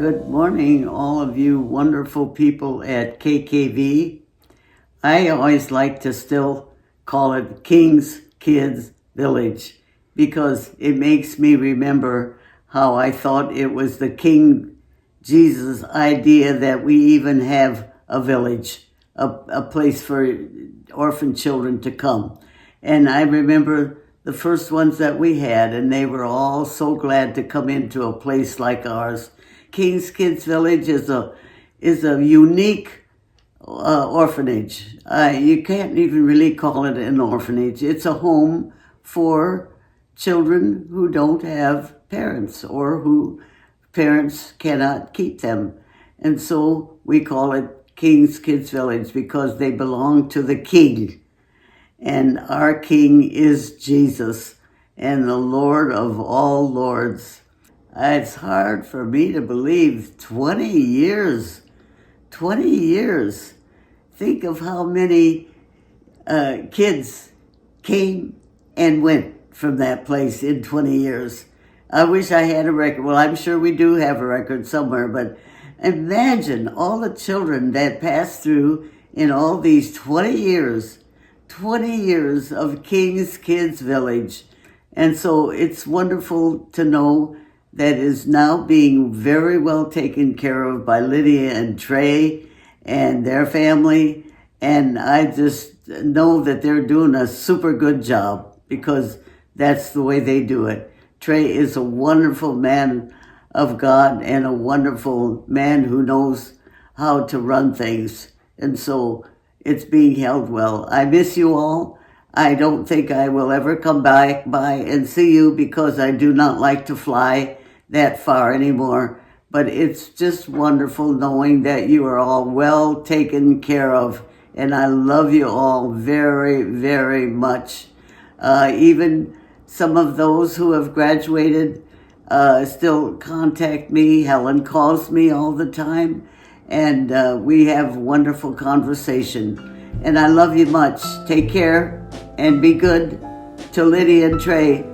Good morning, all of you wonderful people at KKV. I always like to still call it King's Kids Village because it makes me remember how I thought it was the King Jesus' idea that we even have a village, a place for orphan children to come. And I remember the first ones that we had, and they were all so glad to come into a place like ours. King's Kids Village is a unique orphanage. You can't even really call it an orphanage. It's a home for children who don't have parents or who parents cannot keep them. And so we call it King's Kids Village because they belong to the King. And our King is Jesus and the Lord of all lords. It's hard for me to believe 20 years. 20 years. Think of how many kids came and went from that place in 20 years. I wish I had a record. Well, I'm sure we do have a record somewhere, but imagine all the children that passed through in all these 20 years. 20 years of King's Kids Village. And so it's wonderful to know that is now being very well taken care of by Lydia and Trey and their family. And I just know that they're doing a super good job because that's the way they do it. Trey is a wonderful man of God and a wonderful man who knows how to run things. And so it's being held well. I miss you all. I don't think I will ever come back by and see you because I do not like to fly that far anymore. But it's just wonderful knowing that you are all well taken care of. And I love you all very, very much. Even some of those who have graduated still contact me. Helen calls me all the time. And we have wonderful conversation. And I love you much. Take care and be good to Lydia and Trey.